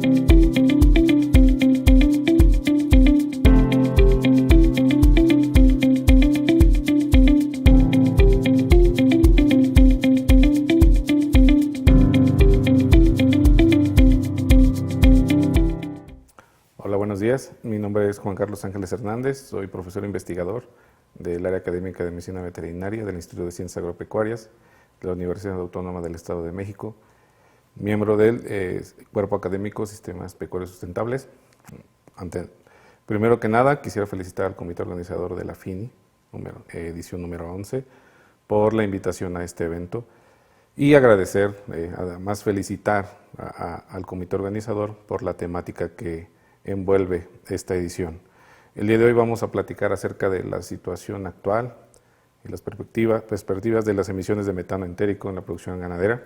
Hola, buenos días. Mi nombre es Juan Carlos Ángeles Hernández, soy profesor investigador del área académica de Medicina Veterinaria del Instituto de Ciencias Agropecuarias de la Universidad Autónoma del Estado de México, miembro del Cuerpo Académico Sistemas Pecuarios Sustentables. Primero que nada, quisiera felicitar al comité organizador de la FINI, edición número 11, por la invitación a este evento y agradecer, además felicitar al comité organizador por la temática que envuelve esta edición. El día de hoy vamos a platicar acerca de la situación actual y las perspectivas de las emisiones de metano entérico en la producción ganadera.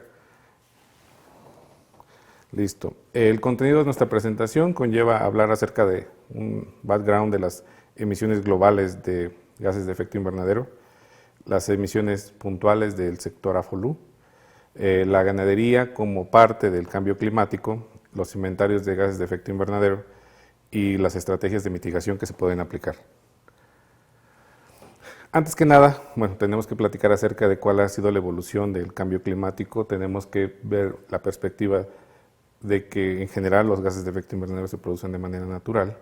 Listo. El contenido de nuestra presentación conlleva hablar acerca de un background de las emisiones globales de gases de efecto invernadero, las emisiones puntuales del sector AFOLU, la ganadería como parte del cambio climático, los inventarios de gases de efecto invernadero y las estrategias de mitigación que se pueden aplicar. Antes que nada, tenemos que platicar acerca de cuál ha sido la evolución del cambio climático. Tenemos que ver la perspectiva de que en general los gases de efecto invernadero se producen de manera natural,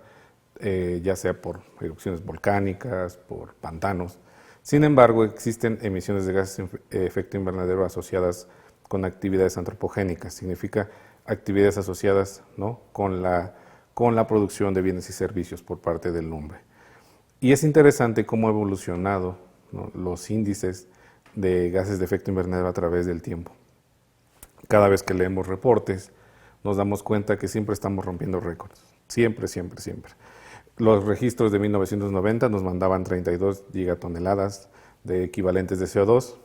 ya sea por erupciones volcánicas, por pantanos. Sin embargo, existen emisiones de gases de efecto invernadero asociadas con actividades antropogénicas, significa actividades asociadas, ¿no?, con la producción de bienes y servicios por parte del hombre. Y es interesante cómo ha evolucionado, ¿no?, los índices de gases de efecto invernadero a través del tiempo. Cada vez que leemos reportes, nos damos cuenta que siempre estamos rompiendo récords. Siempre, siempre, siempre. Los registros de 1990 nos mandaban 32 gigatoneladas de equivalentes de CO2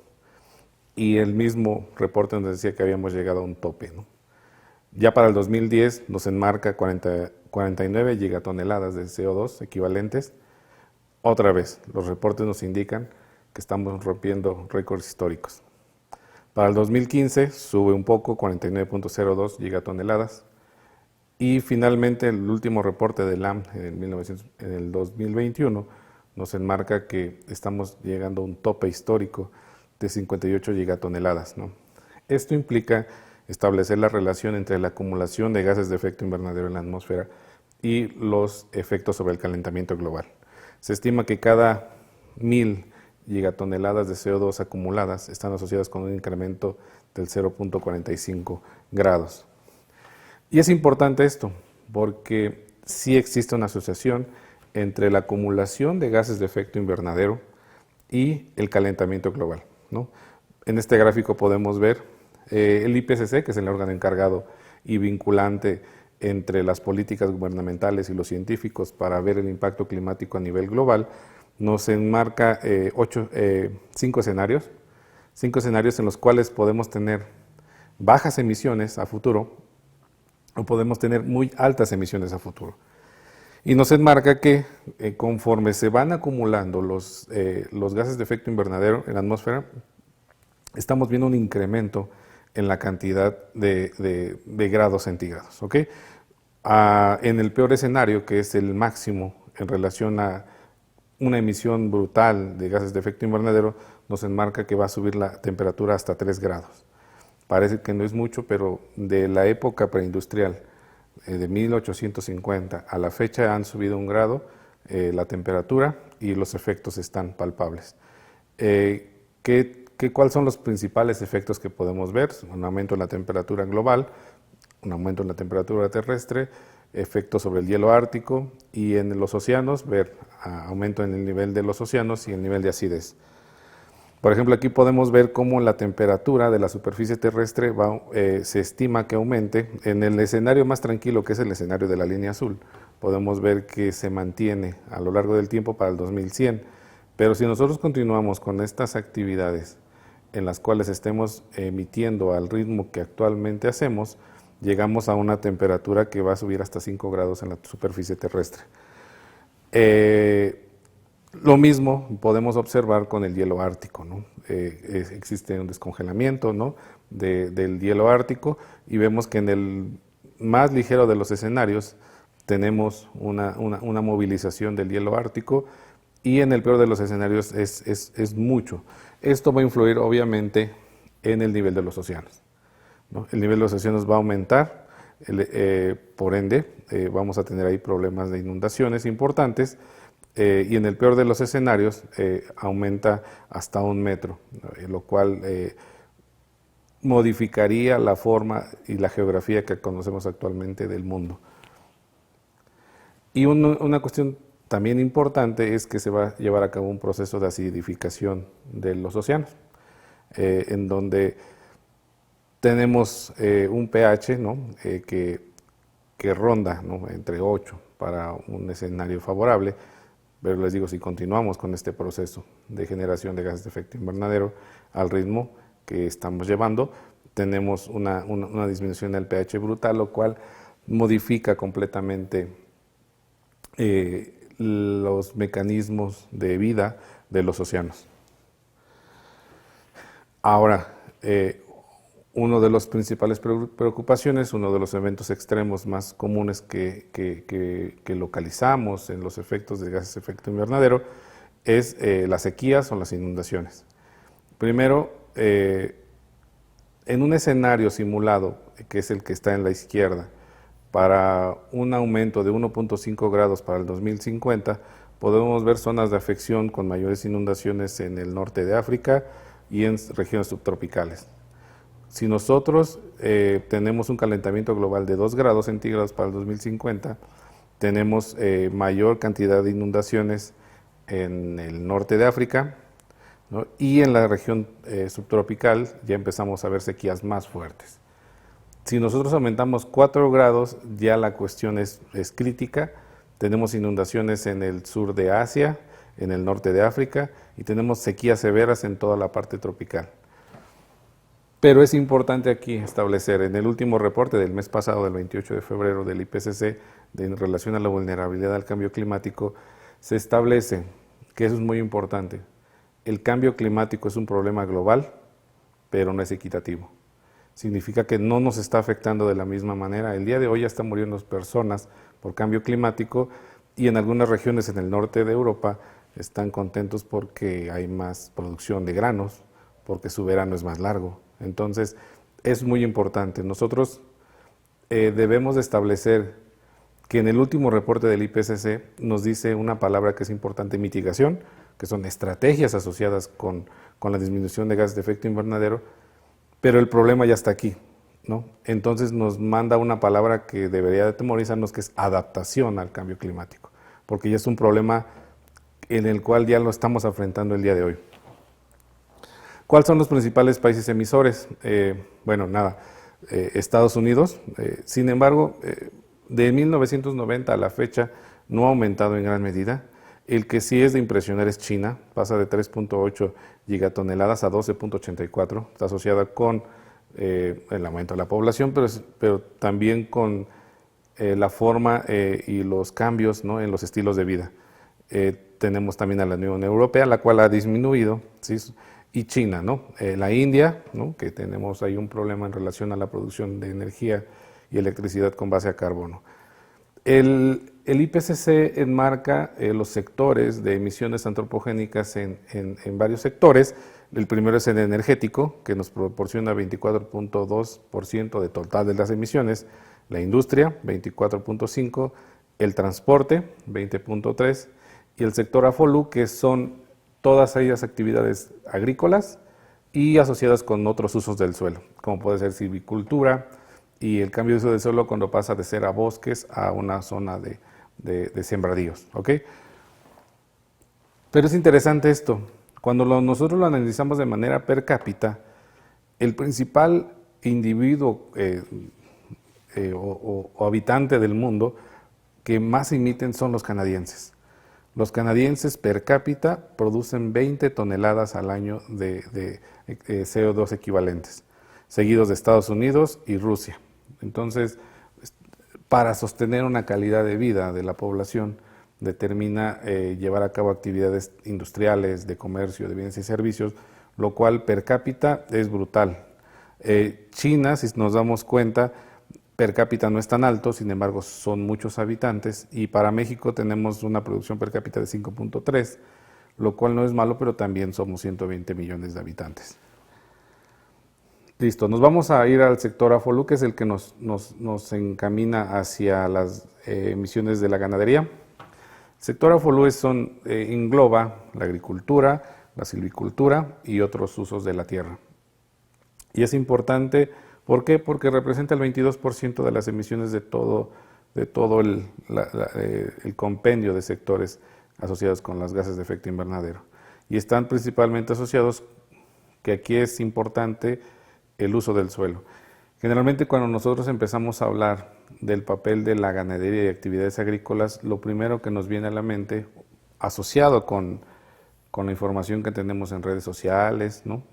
y el mismo reporte nos decía que habíamos llegado a un tope, ¿no? Ya para el 2010 nos enmarca 49 gigatoneladas de CO2 equivalentes. Otra vez, los reportes nos indican que estamos rompiendo récords históricos. Para el 2015 sube un poco, 49.02 gigatoneladas. Y finalmente el último reporte del AM en el 2021 nos enmarca que estamos llegando a un tope histórico de 58 gigatoneladas, ¿no? Esto implica establecer la relación entre la acumulación de gases de efecto invernadero en la atmósfera y los efectos sobre el calentamiento global. Se estima que cada 1000 gigatoneladas de CO2 acumuladas están asociadas con un incremento del 0.45 grados. Y es importante esto porque sí existe una asociación entre la acumulación de gases de efecto invernadero y el calentamiento global, ¿no? En este gráfico podemos ver el IPCC, que es el órgano encargado y vinculante entre las políticas gubernamentales y los científicos para ver el impacto climático a nivel global, nos enmarca 5 escenarios en los cuales podemos tener bajas emisiones a futuro o podemos tener muy altas emisiones a futuro. Y nos enmarca que conforme se van acumulando los gases de efecto invernadero en la atmósfera, estamos viendo un incremento en la cantidad de grados centígrados, ¿ok? En el peor escenario, que es el máximo en relación a una emisión brutal de gases de efecto invernadero, nos enmarca que va a subir la temperatura hasta 3 grados. Parece que no es mucho, pero de la época preindustrial, de 1850 a la fecha han subido 1 grado la temperatura y los efectos están palpables. ¿Cuáles son los principales efectos que podemos ver? Un aumento en la temperatura global, un aumento en la temperatura terrestre, efectos sobre el hielo ártico y en los océanos, ver aumento en el nivel de los océanos y el nivel de acidez. Por ejemplo, aquí podemos ver cómo la temperatura de la superficie terrestre se estima que aumente. En el escenario más tranquilo, que es el escenario de la línea azul, podemos ver que se mantiene a lo largo del tiempo para el 2100. Pero si nosotros continuamos con estas actividades en las cuales estemos emitiendo al ritmo que actualmente hacemos, llegamos a una temperatura que va a subir hasta 5 grados en la superficie terrestre. Lo mismo podemos observar con el hielo ártico, ¿no? Existe un descongelamiento, ¿no?, del hielo ártico y vemos que en el más ligero de los escenarios tenemos una movilización del hielo ártico, y en el peor de los escenarios es mucho. Esto va a influir obviamente en el nivel de los océanos, ¿no? El nivel de los océanos va a aumentar, por ende vamos a tener ahí problemas de inundaciones importantes, y en el peor de los escenarios aumenta hasta 1 metro, lo cual modificaría la forma y la geografía que conocemos actualmente del mundo. Y una cuestión también importante es que se va a llevar a cabo un proceso de acidificación de los océanos, en donde tenemos un pH, ¿no? que ronda, ¿no? entre 8 para un escenario favorable, pero les digo, si continuamos con este proceso de generación de gases de efecto invernadero al ritmo que estamos llevando, tenemos una disminución del pH brutal, lo cual modifica completamente los mecanismos de vida de los océanos. Ahora, una de las principales preocupaciones, uno de los eventos extremos más comunes que localizamos en los efectos de gases de efecto invernadero es las sequías o las inundaciones. Primero, en un escenario simulado, que es el que está en la izquierda, para un aumento de 1.5 grados para el 2050, podemos ver zonas de afección con mayores inundaciones en el norte de África y en regiones subtropicales. Si nosotros tenemos un calentamiento global de 2 grados centígrados para el 2050, tenemos mayor cantidad de inundaciones en el norte de África, ¿no? Y en la región subtropical ya empezamos a ver sequías más fuertes. Si nosotros aumentamos 4 grados, ya la cuestión es crítica. Tenemos inundaciones en el sur de Asia, en el norte de África, y tenemos sequías severas en toda la parte tropical. Pero es importante aquí establecer, en el último reporte del mes pasado, del 28 de febrero del IPCC, en relación a la vulnerabilidad al cambio climático, se establece que eso es muy importante. El cambio climático es un problema global, pero no es equitativo. Significa que no nos está afectando de la misma manera. El día de hoy ya están muriendo personas por cambio climático, y en algunas regiones en el norte de Europa están contentos porque hay más producción de granos, porque su verano es más largo. Entonces, es muy importante. Nosotros debemos de establecer que en el último reporte del IPCC nos dice una palabra que es importante: mitigación, que son estrategias asociadas con la disminución de gases de efecto invernadero, pero el problema ya está aquí, ¿no? Entonces nos manda una palabra que debería de atemorizarnos, que es adaptación al cambio climático, porque ya es un problema en el cual ya lo estamos enfrentando el día de hoy. ¿Cuáles son los principales países emisores? Estados Unidos. Sin embargo, de 1990 a la fecha no ha aumentado en gran medida. El que sí es de impresionar es China, pasa de 3.8 gigatoneladas a 12.84, está asociada con el aumento de la población, pero también con la forma y los cambios, ¿no?, en los estilos de vida. Tenemos también a la Unión Europea, la cual ha disminuido, ¿sí?, y China, ¿no? La India, ¿no?, que tenemos ahí un problema en relación a la producción de energía y electricidad con base a carbono. El IPCC enmarca los sectores de emisiones antropogénicas en varios sectores. El primero es el energético, que nos proporciona 24.2% de total de las emisiones, la industria 24.5%, el transporte 20.3%, y el sector AFOLU, que son todas ellas actividades agrícolas y asociadas con otros usos del suelo, como puede ser silvicultura y el cambio de uso del suelo cuando pasa de ser a bosques a una zona de sembradíos, ¿ok? Pero es interesante esto. Cuando nosotros lo analizamos de manera per cápita, el principal individuo o habitante del mundo que más emiten son los canadienses. Los canadienses per cápita producen 20 toneladas al año de CO2 equivalentes, seguidos de Estados Unidos y Rusia. Entonces, para sostener una calidad de vida de la población, determina llevar a cabo actividades industriales, de comercio, de bienes y servicios, lo cual per cápita es brutal. China, si nos damos cuenta, per cápita no es tan alto, sin embargo son muchos habitantes, y para México tenemos una producción per cápita de 5.3, lo cual no es malo, pero también somos 120 millones de habitantes. Listo, nos vamos a ir al sector AFOLU, que es el que nos encamina hacia las emisiones de la ganadería. El sector AFOLU engloba la agricultura, la silvicultura y otros usos de la tierra. Y es importante, ¿por qué? Porque representa el 22% de las emisiones de todo el compendio de sectores asociados con los gases de efecto invernadero. Y están principalmente asociados, que aquí es importante, el uso del suelo. Generalmente cuando nosotros empezamos a hablar del papel de la ganadería y actividades agrícolas, lo primero que nos viene a la mente, asociado con la información que tenemos en redes sociales, ¿no?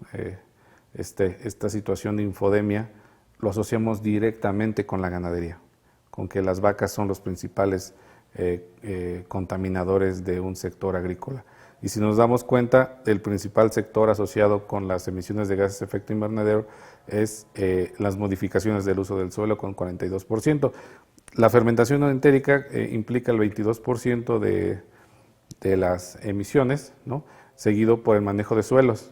Esta situación de infodemia, lo asociamos directamente con la ganadería, con que las vacas son los principales contaminadores de un sector agrícola. Y si nos damos cuenta, el principal sector asociado con las emisiones de gases de efecto invernadero es las modificaciones del uso del suelo, con 42%. La fermentación entérica implica el 22% de las emisiones, ¿no? Seguido por el manejo de suelos.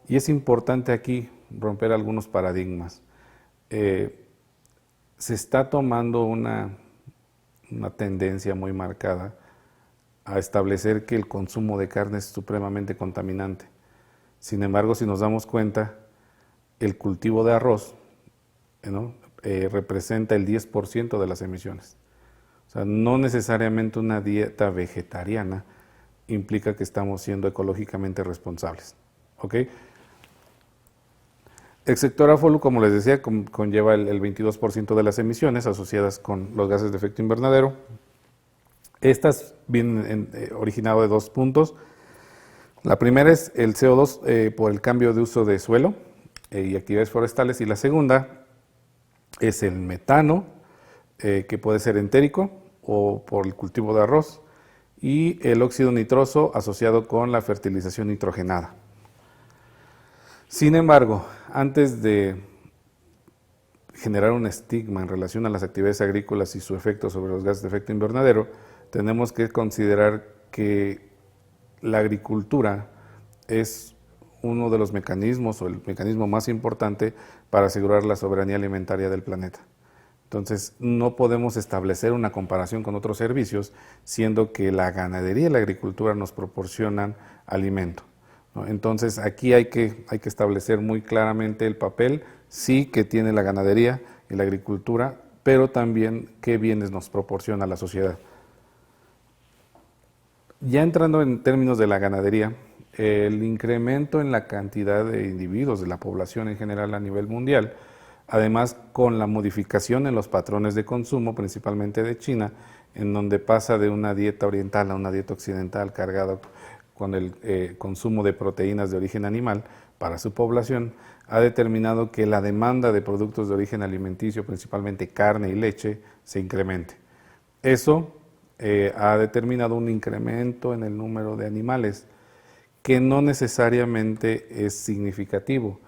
Y es importante aquí romper algunos paradigmas. Se está tomando una tendencia muy marcada a establecer que el consumo de carne es supremamente contaminante. Sin embargo, si nos damos cuenta, el cultivo de arroz, ¿no? Representa el 10% de las emisiones. O sea, no necesariamente una dieta vegetariana implica que estamos siendo ecológicamente responsables. ¿Ok? El sector AFOLU, como les decía, conlleva el 22% de las emisiones asociadas con los gases de efecto invernadero. Estas vienen originado de dos puntos. La primera es el CO2 por el cambio de uso de suelo y actividades forestales, y la segunda es el metano, que puede ser entérico o por el cultivo de arroz, y el óxido nitroso asociado con la fertilización nitrogenada. Sin embargo, antes de generar un estigma en relación a las actividades agrícolas y su efecto sobre los gases de efecto invernadero, tenemos que considerar que la agricultura es uno de los mecanismos, o el mecanismo más importante para asegurar la soberanía alimentaria del planeta. Entonces, no podemos establecer una comparación con otros servicios, siendo que la ganadería y la agricultura nos proporcionan alimento, ¿no? Entonces, aquí hay que establecer muy claramente el papel, sí, que tiene la ganadería y la agricultura, pero también qué bienes nos proporciona la sociedad. Ya entrando en términos de la ganadería, el incremento en la cantidad de individuos de la población en general a nivel mundial, además con la modificación en los patrones de consumo, principalmente de China, en donde pasa de una dieta oriental a una dieta occidental cargada con el consumo de proteínas de origen animal para su población, ha determinado que la demanda de productos de origen alimenticio, principalmente carne y leche, se incremente. Eso ha determinado un incremento en el número de animales que no necesariamente es significativo,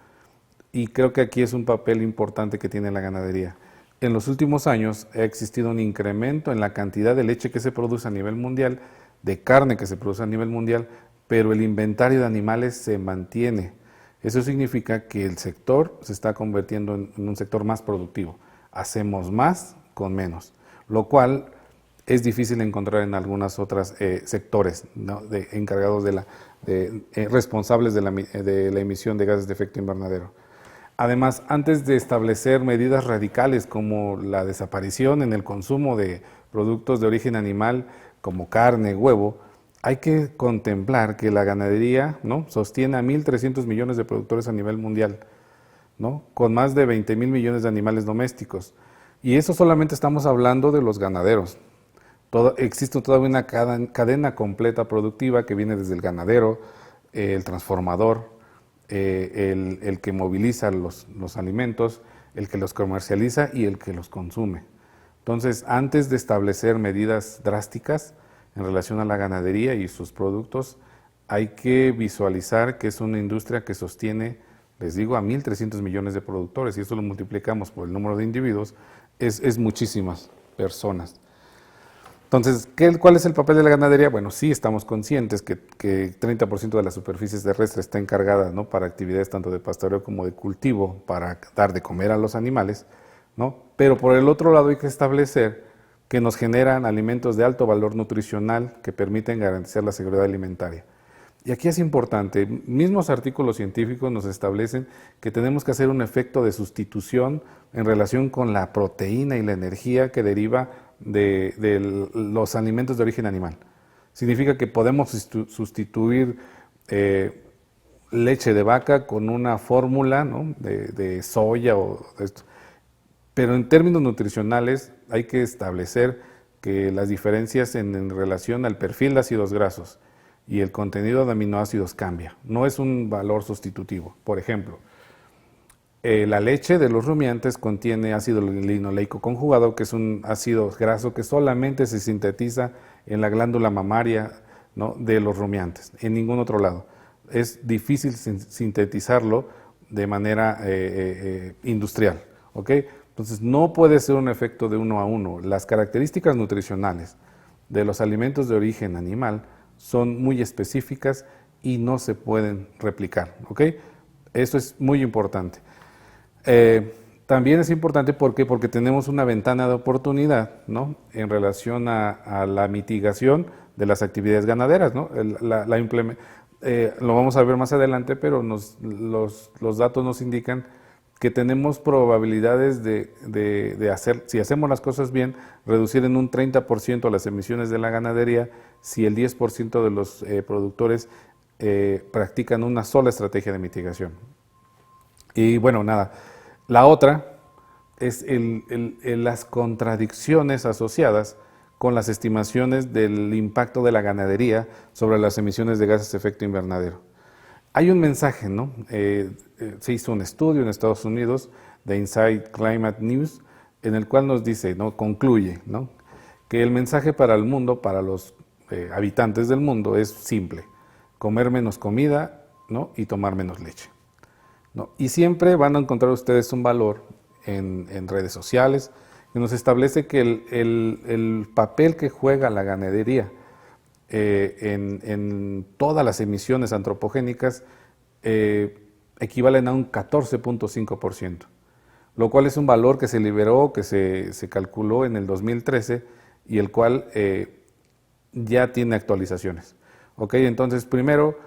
y creo que aquí es un papel importante que tiene la ganadería. En los últimos años ha existido un incremento en la cantidad de leche que se produce a nivel mundial, de carne que se produce a nivel mundial, pero el inventario de animales se mantiene. Eso significa que el sector se está convirtiendo en un sector más productivo. Hacemos más con menos, lo cual es difícil encontrar en algunos otros sectores, ¿no? Encargados responsables de la emisión de gases de efecto invernadero. Además, antes de establecer medidas radicales como la desaparición en el consumo de productos de origen animal como carne, huevo, hay que contemplar que la ganadería, ¿no?, sostiene a 1.300 millones de productores a nivel mundial, ¿no?, con más de 20.000 millones de animales domésticos. Y eso solamente estamos hablando de los ganaderos. Existe todavía una cadena completa productiva que viene desde el ganadero, el transformador, el que moviliza los alimentos, el que los comercializa y el que los consume. Entonces, antes de establecer medidas drásticas en relación a la ganadería y sus productos, hay que visualizar que es una industria que sostiene, les digo, a 1.300 millones de productores, y esto lo multiplicamos por el número de individuos, es muchísimas personas. Entonces, ¿cuál es el papel de la ganadería? Bueno, sí estamos conscientes que 30% de la superficie terrestre está encargada, ¿no?, para actividades tanto de pastoreo como de cultivo, para dar de comer a los animales, ¿no? Pero por el otro lado hay que establecer que nos generan alimentos de alto valor nutricional que permiten garantizar la seguridad alimentaria. Y aquí es importante, mismos artículos científicos nos establecen que tenemos que hacer un efecto de sustitución en relación con la proteína y la energía que deriva de los alimentos de origen animal. Significa que podemos sustituir leche de vaca con una fórmula, ¿no?, de soya o esto. Pero en términos nutricionales hay que establecer que las diferencias en relación al perfil de ácidos grasos y el contenido de aminoácidos cambia. No es un valor sustitutivo. Por ejemplo, la leche de los rumiantes contiene ácido linoleico conjugado, que es un ácido graso que solamente se sintetiza en la glándula mamaria, ¿no?, de los rumiantes, en ningún otro lado. Es difícil sintetizarlo de manera industrial, ¿ok? Entonces no puede ser un efecto de uno a uno. Las características nutricionales de los alimentos de origen animal son muy específicas y no se pueden replicar, ¿ok? Eso es muy importante. También es importante porque tenemos una ventana de oportunidad, ¿no?, en relación a la mitigación de las actividades ganaderas, ¿no? Lo vamos a ver más adelante, pero los datos nos indican que tenemos probabilidades de hacer, si hacemos las cosas bien, reducir en un 30% las emisiones de la ganadería si el 10% de los productores practican una sola estrategia de mitigación. Y bueno, nada, la otra es las contradicciones asociadas con las estimaciones del impacto de la ganadería sobre las emisiones de gases de efecto invernadero. Hay un mensaje, ¿no? Se hizo un estudio en Estados Unidos de Inside Climate News, en el cual nos dice, ¿no?, concluye, ¿no?, que el mensaje para el mundo, para los habitantes del mundo, es simple: comer menos comida, ¿no?, y tomar menos leche, ¿no? Y siempre van a encontrar ustedes un valor en redes sociales que nos establece que el papel que juega la ganadería en todas las emisiones antropogénicas equivalen a un 14.5%, lo cual es un valor que se liberó, que se calculó en el 2013 y el cual ya tiene actualizaciones. ¿Ok? Entonces, primero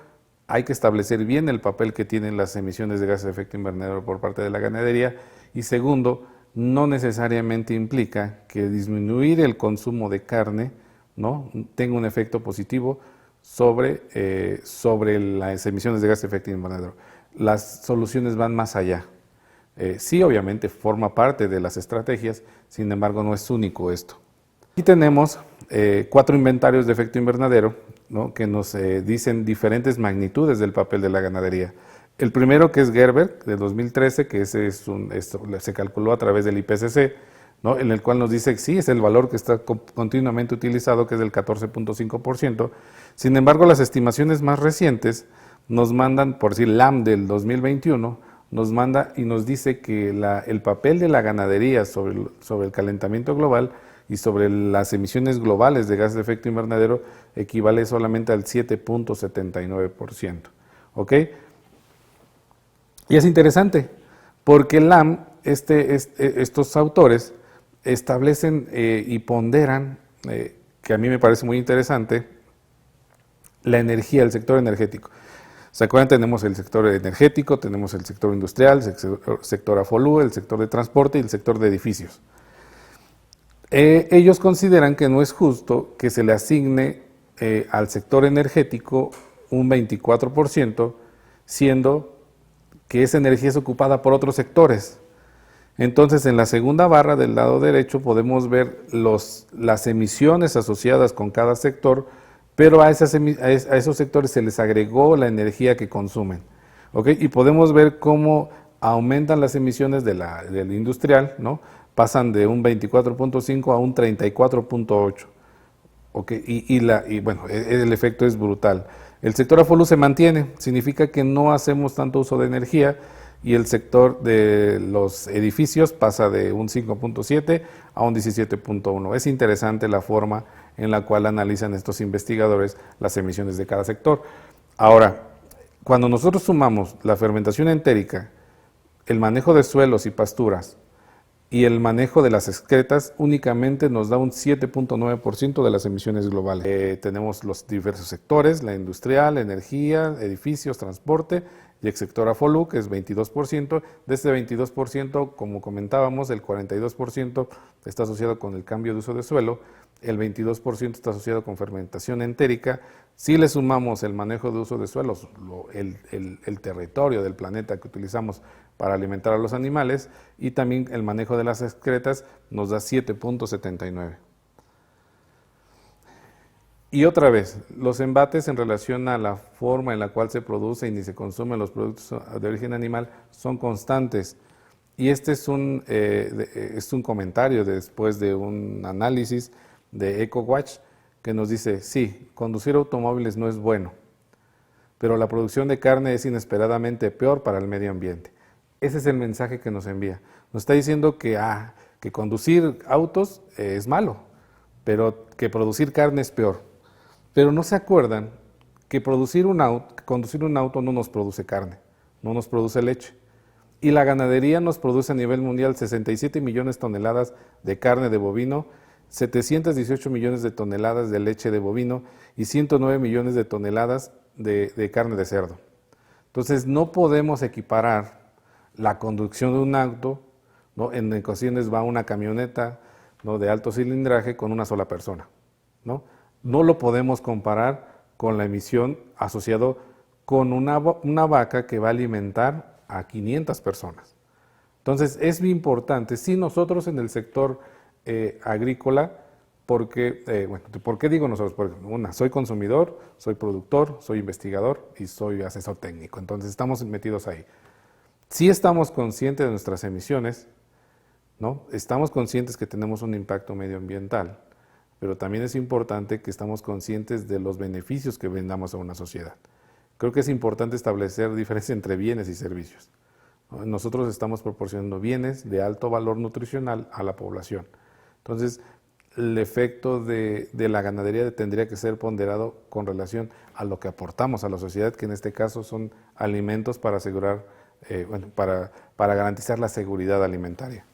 hay que establecer bien el papel que tienen las emisiones de gases de efecto invernadero por parte de la ganadería, y segundo, no necesariamente implica que disminuir el consumo de carne, ¿no?, tenga un efecto positivo sobre las emisiones de gases de efecto invernadero. Las soluciones van más allá. Sí, obviamente forma parte de las estrategias, sin embargo no es único esto. Aquí tenemos 4 inventarios de efecto invernadero, ¿no?, que nos dicen diferentes magnitudes del papel de la ganadería. El primero, que es Gerber, de 2013, que se calculó a través del IPCC, ¿no?, en el cual nos dice que sí, es el valor que está continuamente utilizado, que es del 14.5%. Sin embargo, las estimaciones más recientes nos mandan, por decir, LAM del 2021, nos manda y nos dice que el papel de la ganadería sobre el calentamiento global y sobre las emisiones globales de gases de efecto invernadero equivale solamente al 7.79%. ¿Ok? Y es interesante, porque LAM, estos autores establecen y ponderan, que a mí me parece muy interesante, la energía, el sector energético. ¿Se acuerdan? Tenemos el sector energético, tenemos el sector industrial, el sector AFOLU, el sector de transporte y el sector de edificios. Ellos consideran que no es justo que se le asigne al sector energético un 24%, siendo que esa energía es ocupada por otros sectores. Entonces, en la segunda barra del lado derecho podemos ver las emisiones asociadas con cada sector, pero a esos sectores se les agregó la energía que consumen. ¿Okay? Y podemos ver cómo aumentan las emisiones del industrial, ¿no? Pasan de un 24.5 a un 34.8. ¿Okay? Y bueno, el efecto es brutal. El sector AFOLU se mantiene, significa que no hacemos tanto uso de energía y el sector de los edificios pasa de un 5.7 a un 17.1. Es interesante la forma en la cual analizan estos investigadores las emisiones de cada sector. Ahora, cuando nosotros sumamos la fermentación entérica, el manejo de suelos y pasturas y el manejo de las excretas, únicamente nos da un 7.9% de las emisiones globales. Tenemos los diversos sectores, la industrial, energía, edificios, transporte y el sector AFOLU, que es 22%. De este 22%, como comentábamos, el 42% está asociado con el cambio de uso de suelo, el 22% está asociado con fermentación entérica. Si le sumamos el manejo de uso de suelos, el territorio del planeta que utilizamos para alimentar a los animales, y también el manejo de las excretas, nos da 7.79. Y otra vez, los embates en relación a la forma en la cual se producen y se consumen los productos de origen animal son constantes. Y este es un comentario después de un análisis de EcoWatch que nos dice, sí, conducir automóviles no es bueno, pero la producción de carne es inesperadamente peor para el medio ambiente. Ese es el mensaje que nos envía. Nos está diciendo que conducir autos es malo, pero que producir carne es peor. Pero no se acuerdan que conducir un auto no nos produce carne, no nos produce leche. Y la ganadería nos produce a nivel mundial 67 millones de toneladas de carne de bovino, 718 millones de toneladas de leche de bovino y 109 millones de toneladas de carne de cerdo. Entonces no podemos equiparar la conducción de un auto, ¿no? En ocasiones va una camioneta, ¿no?, de alto cilindraje con una sola persona, ¿no? No lo podemos comparar con la emisión asociado con una vaca que va a alimentar a 500 personas. Entonces es muy importante, si nosotros en el sector agrícola, porque, ¿por qué digo nosotros? Porque soy consumidor, soy productor, soy investigador y soy asesor técnico, entonces estamos metidos ahí. Sí estamos conscientes de nuestras emisiones, ¿no? Estamos conscientes que tenemos un impacto medioambiental, pero también es importante que estamos conscientes de los beneficios que brindamos a una sociedad. Creo que es importante establecer diferencia entre bienes y servicios, ¿no? Nosotros estamos proporcionando bienes de alto valor nutricional a la población. Entonces, el efecto de la ganadería tendría que ser ponderado con relación a lo que aportamos a la sociedad, que en este caso son alimentos para asegurar, para garantizar la seguridad alimentaria.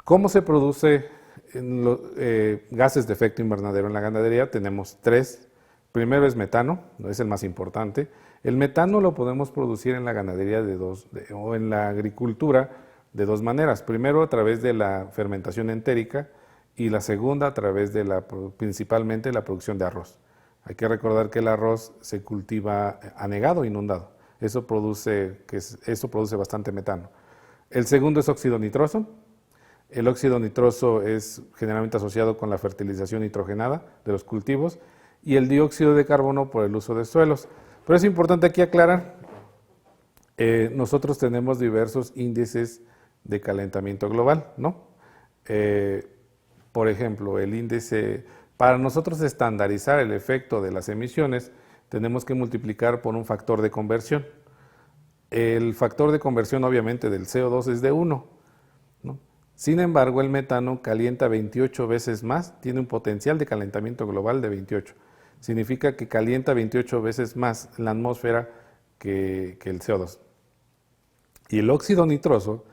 ¿Cómo se produce gases de efecto invernadero en la ganadería? Tenemos tres. Primero es metano, es el más importante. El metano lo podemos producir en la ganadería o en la agricultura de dos maneras. Primero a través de la fermentación entérica y la segunda a través de principalmente la producción de arroz. Hay que recordar que el arroz se cultiva anegado, inundado. Eso produce bastante metano. El segundo es óxido nitroso. El óxido nitroso es generalmente asociado con la fertilización nitrogenada de los cultivos y el dióxido de carbono por el uso de suelos. Pero es importante aquí aclarar, nosotros tenemos diversos índices de calentamiento global, ¿no? Por ejemplo, el índice, para nosotros estandarizar el efecto de las emisiones, tenemos que multiplicar por un factor de conversión. El factor de conversión obviamente del CO2 es de 1, ¿no? Sin embargo, el metano calienta 28 veces más, tiene un potencial de calentamiento global de 28. Significa que calienta 28 veces más la atmósfera que el CO2. Y el óxido nitroso,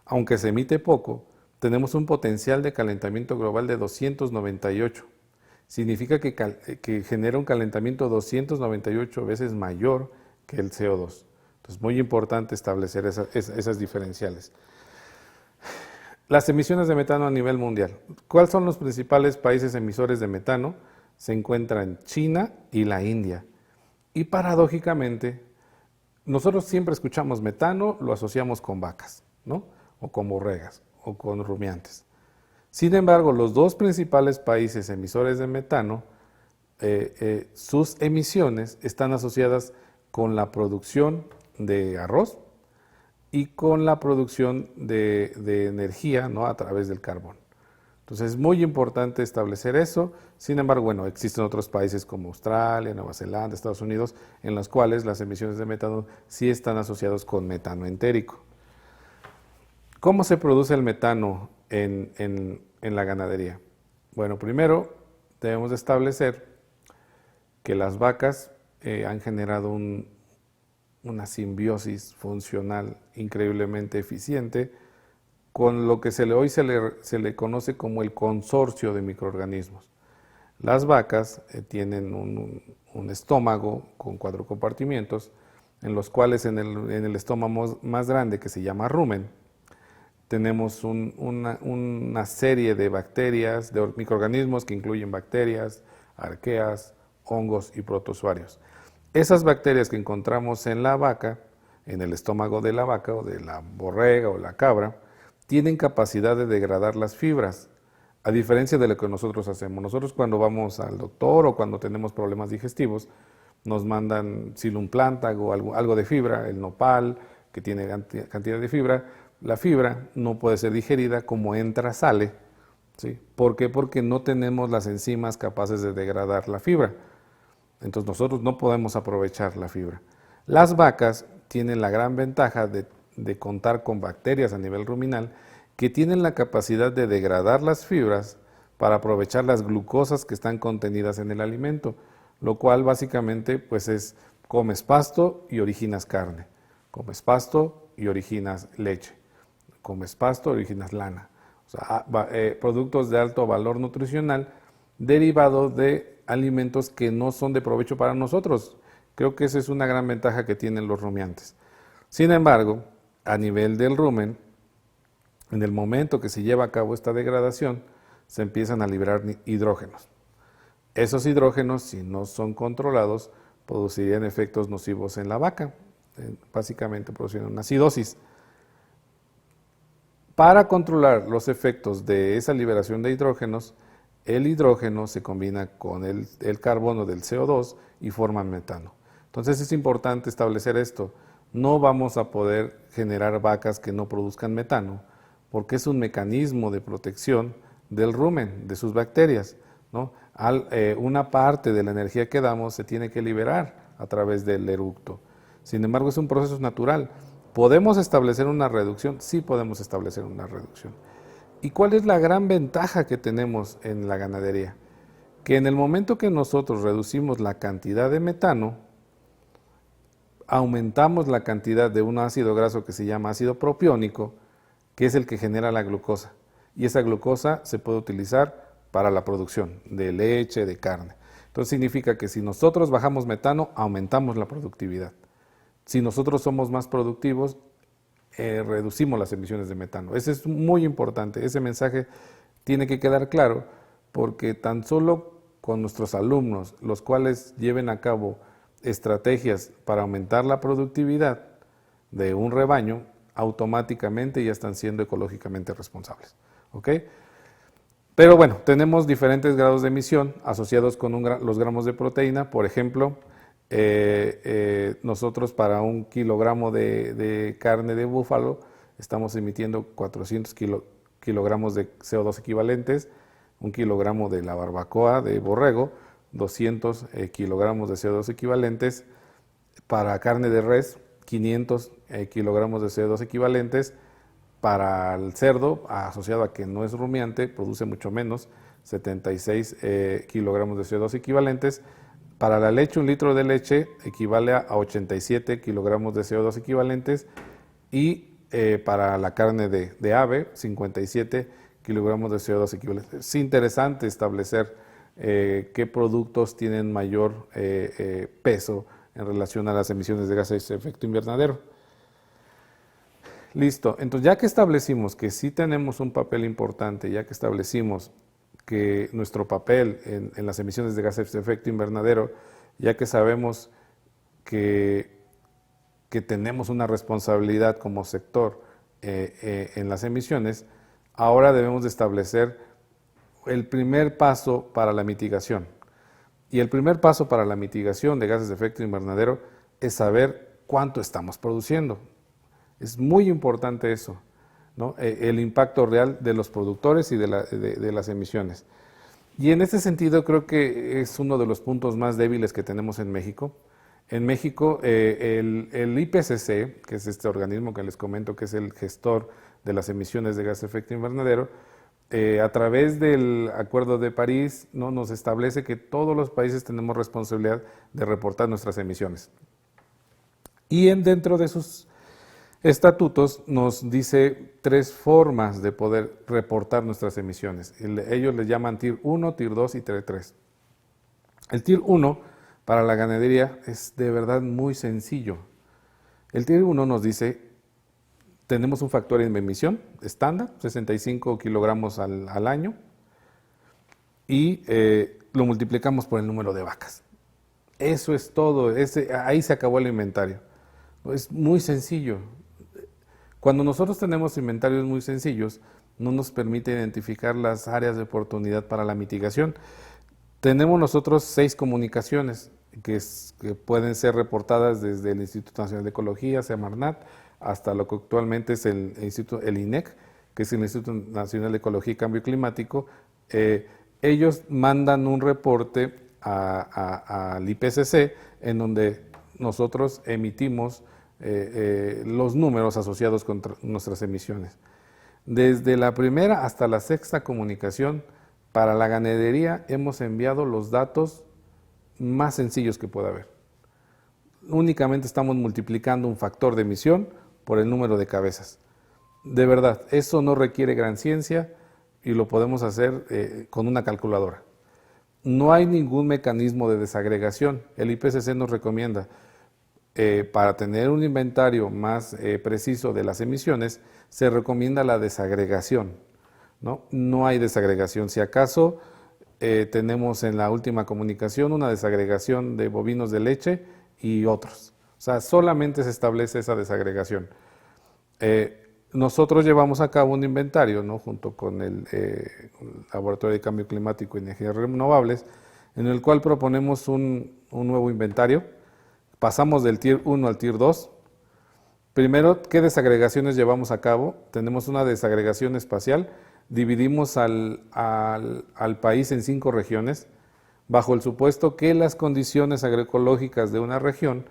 aunque se emite poco, tenemos un potencial de calentamiento global de 298. Significa que genera un calentamiento 298 veces mayor que el CO2. Entonces, muy importante establecer esas diferenciales. Las emisiones de metano a nivel mundial. ¿Cuáles son los principales países emisores de metano? Se encuentran China y la India. Y paradójicamente, nosotros siempre escuchamos metano, lo asociamos con vacas, ¿no? O con borregas, o con rumiantes. Sin embargo, los dos principales países emisores de metano, sus emisiones están asociadas con la producción de arroz y con la producción de energía, ¿no?, a través del carbón. Entonces es muy importante establecer eso. Sin embargo, bueno, existen otros países como Australia, Nueva Zelanda, Estados Unidos, en los cuales las emisiones de metano sí están asociadas con metano entérico. ¿Cómo se produce el metano en la ganadería? Bueno, primero debemos de establecer que las vacas han generado una simbiosis funcional increíblemente eficiente con lo que hoy se le conoce como el consorcio de microorganismos. Las vacas tienen un estómago con 4 compartimientos, en los cuales en el estómago más grande, que se llama rumen, tenemos una serie de bacterias, de microorganismos que incluyen bacterias, arqueas, hongos y protozoarios. Esas bacterias que encontramos en la vaca, en el estómago de la vaca o de la borrega o la cabra, tienen capacidad de degradar las fibras, a diferencia de lo que nosotros hacemos. Nosotros cuando vamos al doctor o cuando tenemos problemas digestivos, nos mandan silum plántago, algo de fibra, el nopal, que tiene cantidad de fibra. La fibra no puede ser digerida, como entra, sale. ¿Sí? ¿Por qué? Porque no tenemos las enzimas capaces de degradar la fibra. Entonces nosotros no podemos aprovechar la fibra. Las vacas tienen la gran ventaja de contar con bacterias a nivel ruminal que tienen la capacidad de degradar las fibras para aprovechar las glucosas que están contenidas en el alimento, lo cual básicamente pues es comes pasto y originas carne, comes pasto y originas leche, comes pasto y originas lana. O sea, productos de alto valor nutricional derivados de alimentos que no son de provecho para nosotros. Creo que esa es una gran ventaja que tienen los rumiantes. Sin embargo, a nivel del rumen, en el momento que se lleva a cabo esta degradación, se empiezan a liberar hidrógenos. Esos hidrógenos, si no son controlados, producirían efectos nocivos en la vaca, básicamente producirían una acidosis. Para controlar los efectos de esa liberación de hidrógenos, el hidrógeno se combina con el carbono del CO2 y forman metano. Entonces es importante establecer esto. No vamos a poder generar vacas que no produzcan metano, porque es un mecanismo de protección del rumen, de sus bacterias, ¿no? Una parte de la energía que damos se tiene que liberar a través del eructo. Sin embargo, es un proceso natural. ¿Podemos establecer una reducción? Sí podemos establecer una reducción. ¿Y cuál es la gran ventaja que tenemos en la ganadería? Que en el momento que nosotros reducimos la cantidad de metano, aumentamos la cantidad de un ácido graso que se llama ácido propiónico, que es el que genera la glucosa. Y esa glucosa se puede utilizar para la producción de leche, de carne. Entonces significa que si nosotros bajamos metano, aumentamos la productividad. Si nosotros somos más productivos, reducimos las emisiones de metano. Ese es muy importante, ese mensaje tiene que quedar claro, porque tan solo con nuestros alumnos, los cuales lleven a cabo estrategias para aumentar la productividad de un rebaño, automáticamente ya están siendo ecológicamente responsables. ¿Ok? Pero bueno, tenemos diferentes grados de emisión asociados con los gramos de proteína. Por ejemplo, nosotros para 1 kilogramo de carne de búfalo estamos emitiendo 400 kilogramos de CO2 equivalentes, 1 kilogramo de la barbacoa de borrego, 200 kilogramos de CO2 equivalentes, para carne de res 500 kilogramos de CO2 equivalentes, para el cerdo, asociado a que no es rumiante, produce mucho menos, 76 kilogramos de CO2 equivalentes. Para la leche, 1 litro de leche equivale a 87 kilogramos de CO2 equivalentes, y para la carne de ave, 57 kilogramos de CO2 equivalentes. Es interesante establecer qué productos tienen mayor peso en relación a las emisiones de gases de efecto invernadero. Listo, entonces ya que establecimos que sí tenemos un papel importante, ya que establecimos que nuestro papel en las emisiones de gases de efecto invernadero, ya que sabemos que tenemos una responsabilidad como sector en las emisiones, ahora debemos de establecer el primer paso para la mitigación. Y el primer paso para la mitigación de gases de efecto invernadero es saber cuánto estamos produciendo. Es muy importante eso. ¿no? El impacto real de los productores y de las emisiones. Y en este sentido creo que es uno de los puntos más débiles que tenemos en México. En México el IPCC, que es este organismo que les comento que es el gestor de las emisiones de gas de efecto invernadero, a través del Acuerdo de París, ¿no?, nos establece que todos los países tenemos responsabilidad de reportar nuestras emisiones. Y dentro de sus estatutos nos dice 3 formas de poder reportar nuestras emisiones. Ellos le llaman Tier 1, Tier 2 y Tier 3. El Tier 1 para la ganadería es de verdad muy sencillo. El Tier 1 nos dice, tenemos un factor de emisión estándar, 65 kilogramos al año, y lo multiplicamos por el número de vacas. Eso es todo, ahí se acabó el inventario. Es muy sencillo. Cuando nosotros tenemos inventarios muy sencillos, no nos permite identificar las áreas de oportunidad para la mitigación. Tenemos nosotros 6 comunicaciones que pueden ser reportadas desde el Instituto Nacional de Ecología, Semarnat, hasta lo que actualmente es el INEC, que es el Instituto Nacional de Ecología y Cambio Climático. Ellos mandan un reporte al IPCC en donde nosotros emitimos los números asociados con nuestras emisiones. Desde la primera hasta la 6ª comunicación, para la ganadería hemos enviado los datos más sencillos que pueda haber. Únicamente estamos multiplicando un factor de emisión por el número de cabezas. De verdad, eso no requiere gran ciencia y lo podemos hacer con una calculadora. No hay ningún mecanismo de desagregación. El IPCC nos recomienda, para tener un inventario más preciso de las emisiones, se recomienda la desagregación, ¿no? No hay desagregación. Si acaso tenemos en la última comunicación una desagregación de bovinos de leche y otros. O sea, solamente se establece esa desagregación. Nosotros llevamos a cabo un inventario, ¿no?, junto con el Laboratorio de Cambio Climático y Energías Renovables, en el cual proponemos un nuevo inventario. Pasamos del Tier 1 al Tier 2. Primero, ¿qué desagregaciones llevamos a cabo? Tenemos una desagregación espacial. Dividimos al país en 5 regiones, bajo el supuesto que las condiciones agroecológicas de una región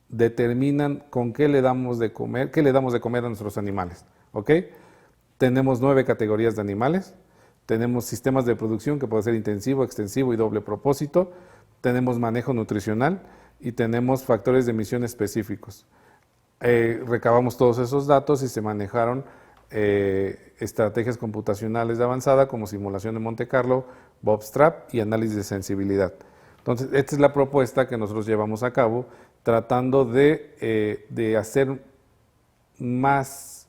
determinan con qué le damos de comer a nuestros animales. ¿Ok? Tenemos 9 categorías de animales, tenemos sistemas de producción que puede ser intensivo, extensivo y doble propósito, tenemos manejo nutricional y tenemos factores de emisión específicos. Recabamos todos esos datos y se manejaron estrategias computacionales de avanzada como simulación de Monte Carlo, Bootstrap y análisis de sensibilidad. Entonces, esta es la propuesta que nosotros llevamos a cabo, tratando de hacer más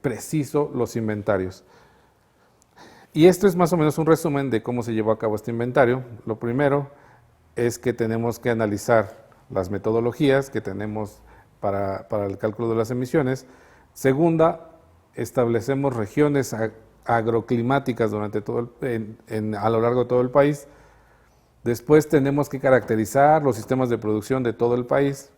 preciso los inventarios. Y esto es más o menos un resumen de cómo se llevó a cabo este inventario. Lo primero es que tenemos que analizar las metodologías que tenemos para el cálculo de las emisiones. Segunda, establecemos regiones agroclimáticas durante a lo largo de todo el país. Después tenemos que caracterizar los sistemas de producción de todo el país.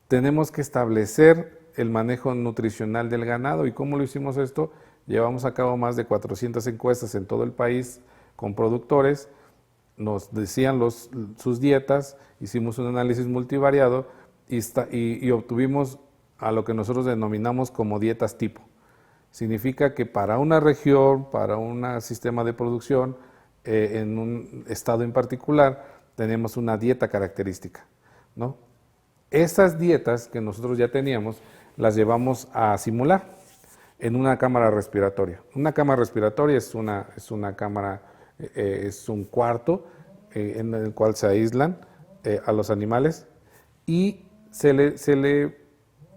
Tenemos que establecer el manejo nutricional del ganado. ¿Y cómo lo hicimos esto? Llevamos a cabo más de 400 encuestas en todo el país con productores. Nos decían sus dietas, hicimos un análisis multivariado y obtuvimos a lo que nosotros denominamos como dietas tipo. Significa que para una región, para un sistema de producción, en un estado en particular, tenemos una dieta característica, ¿no? Esas dietas que nosotros ya teníamos, las llevamos a simular en una cámara respiratoria. Una cámara respiratoria es una cámara, es un cuarto en el cual se aíslan a los animales y se le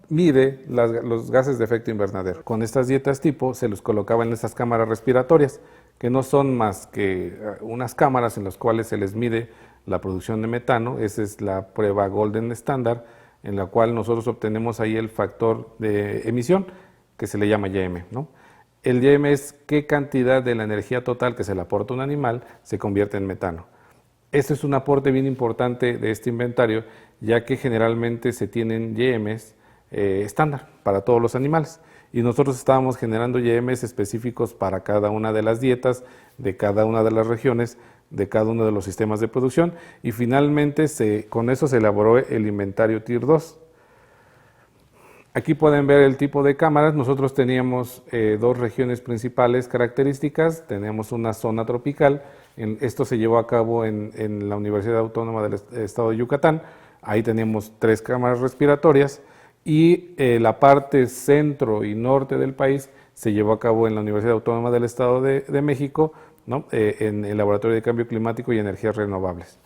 mide los gases de efecto invernadero. Con estas dietas tipo se los colocaba en estas cámaras respiratorias, que no son más que unas cámaras en las cuales se les mide la producción de metano. Esa es la prueba Golden Standard, en la cual nosotros obtenemos ahí el factor de emisión, que se le llama YM, ¿no? El YM es qué cantidad de la energía total que se le aporta a un animal se convierte en metano. Este es un aporte bien importante de este inventario, ya que generalmente se tienen YMs estándar para todos los animales. y nosotros estábamos generando YMs específicos para cada una de las dietas, de cada una de las regiones, de cada uno de los sistemas de producción, y finalmente con eso se elaboró el inventario Tier 2. Aquí pueden ver el tipo de cámaras. Nosotros teníamos dos regiones principales características. Tenemos una zona tropical. Esto se llevó a cabo en la Universidad Autónoma del Estado de Yucatán. Ahí teníamos 3 cámaras respiratorias. Y la parte centro y norte del país se llevó a cabo en la Universidad Autónoma del Estado de México, ¿no? En el Laboratorio de Cambio Climático y Energías Renovables.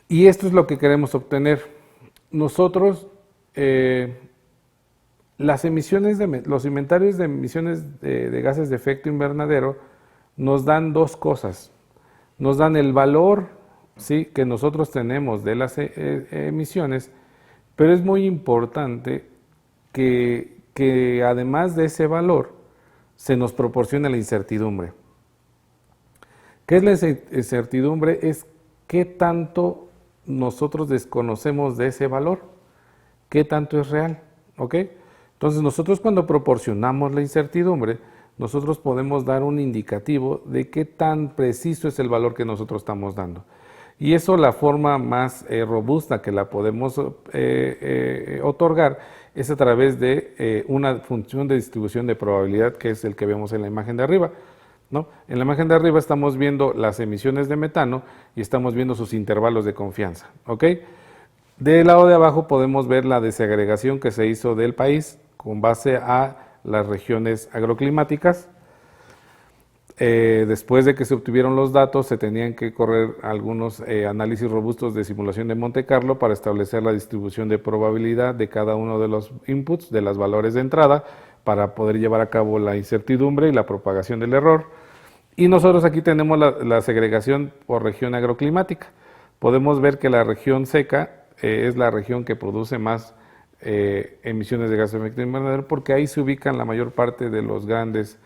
Y esto es lo que queremos obtener. Nosotros, los inventarios de emisiones de gases de efecto invernadero nos dan 2 cosas. Nos dan el valor, ¿sí?, que nosotros tenemos de las emisiones, pero es muy importante que además de ese valor se nos proporcione la incertidumbre. ¿Qué es la incertidumbre? Es qué tanto nosotros desconocemos de ese valor, qué tanto es real, ¿ok? Entonces nosotros cuando proporcionamos la incertidumbre, nosotros podemos dar un indicativo de qué tan preciso es el valor que nosotros estamos dando. Y eso, la forma más robusta que la podemos otorgar es a través de una función de distribución de probabilidad, que es el que vemos en la imagen de arriba, ¿no? En la imagen de arriba estamos viendo las emisiones de metano y estamos viendo sus intervalos de confianza, ¿ok? Del lado de abajo podemos ver la desagregación que se hizo del país con base a las regiones agroclimáticas. Después de que se obtuvieron los datos, se tenían que correr algunos análisis robustos de simulación de Monte Carlo para establecer la distribución de probabilidad de cada uno de los inputs, de los valores de entrada, para poder llevar a cabo la incertidumbre y la propagación del error. Y nosotros aquí tenemos la segregación por región agroclimática. Podemos ver que la región seca es la región que produce más emisiones de gases de efecto invernadero, porque ahí se ubican la mayor parte de los grandes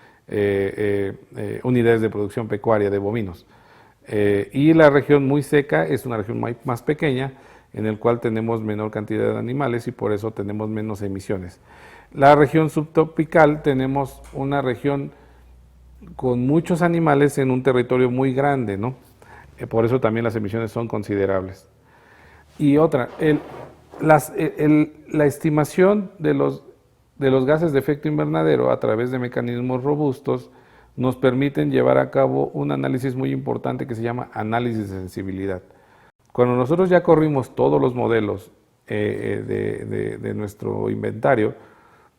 unidades de producción pecuaria de bovinos. Y la región muy seca es una región más pequeña, en el cual tenemos menor cantidad de animales y por eso tenemos menos emisiones. La región subtropical, tenemos una región con muchos animales en un territorio muy grande, ¿no? Por eso también las emisiones son considerables. Y otra, la estimación de los gases de efecto invernadero a través de mecanismos robustos nos permiten llevar a cabo un análisis muy importante que se llama análisis de sensibilidad. Cuando nosotros ya corrimos todos los modelos de nuestro inventario,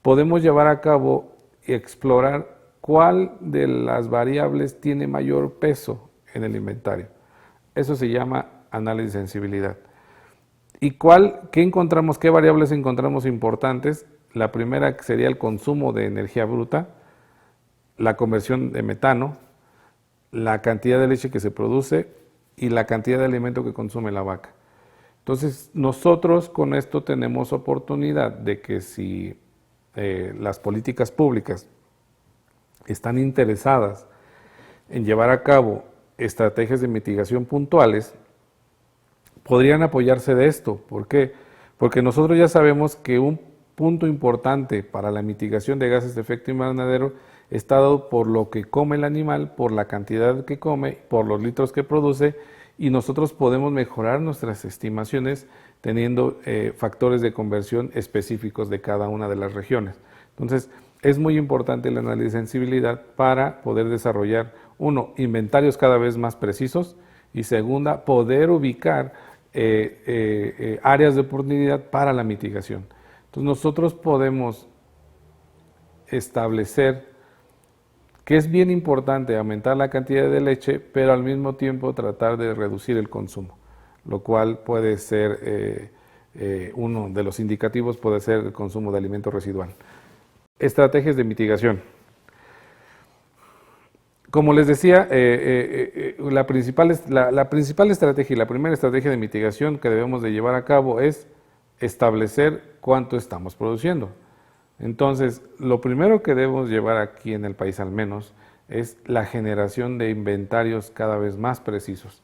podemos llevar a cabo y explorar cuál de las variables tiene mayor peso en el inventario. Eso se llama análisis de sensibilidad. ¿Y qué encontramos, qué variables encontramos importantes? La primera sería el consumo de energía bruta, la conversión de metano, la cantidad de leche que se produce y la cantidad de alimento que consume la vaca. Entonces, nosotros con esto tenemos oportunidad de que si las políticas públicas están interesadas en llevar a cabo estrategias de mitigación puntuales, podrían apoyarse de esto. ¿Por qué? Porque nosotros ya sabemos que un punto importante para la mitigación de gases de efecto invernadero está dado por lo que come el animal, por la cantidad que come, por los litros que produce, y nosotros podemos mejorar nuestras estimaciones teniendo factores de conversión específicos de cada una de las regiones. Entonces, es muy importante el análisis de sensibilidad para poder desarrollar, uno, inventarios cada vez más precisos, y segunda, poder ubicar áreas de oportunidad para la mitigación. Entonces, nosotros podemos establecer que es bien importante aumentar la cantidad de leche, pero al mismo tiempo tratar de reducir el consumo, lo cual puede ser, uno de los indicativos puede ser el consumo de alimento residual. Estrategias de mitigación. Como les decía, la principal estrategia y la primera estrategia de mitigación que debemos de llevar a cabo es establecer cuánto estamos produciendo. Entonces, lo primero que debemos llevar aquí en el país al menos es la generación de inventarios cada vez más precisos.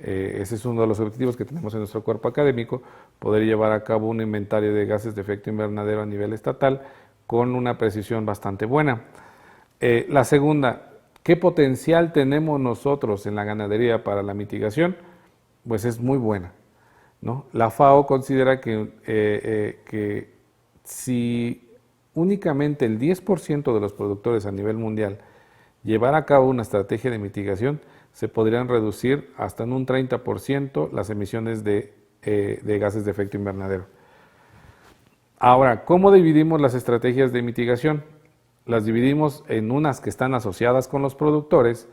Ese es uno de los objetivos que tenemos en nuestro cuerpo académico, poder llevar a cabo un inventario de gases de efecto invernadero a nivel estatal con una precisión bastante buena. La segunda, ¿qué potencial tenemos nosotros en la ganadería para la mitigación? Pues es muy buena, ¿no? La FAO considera que si únicamente el 10% de los productores a nivel mundial llevara a cabo una estrategia de mitigación, se podrían reducir hasta en un 30% las emisiones de gases de efecto invernadero. Ahora, ¿cómo dividimos las estrategias de mitigación? Las dividimos en unas que están asociadas con los productores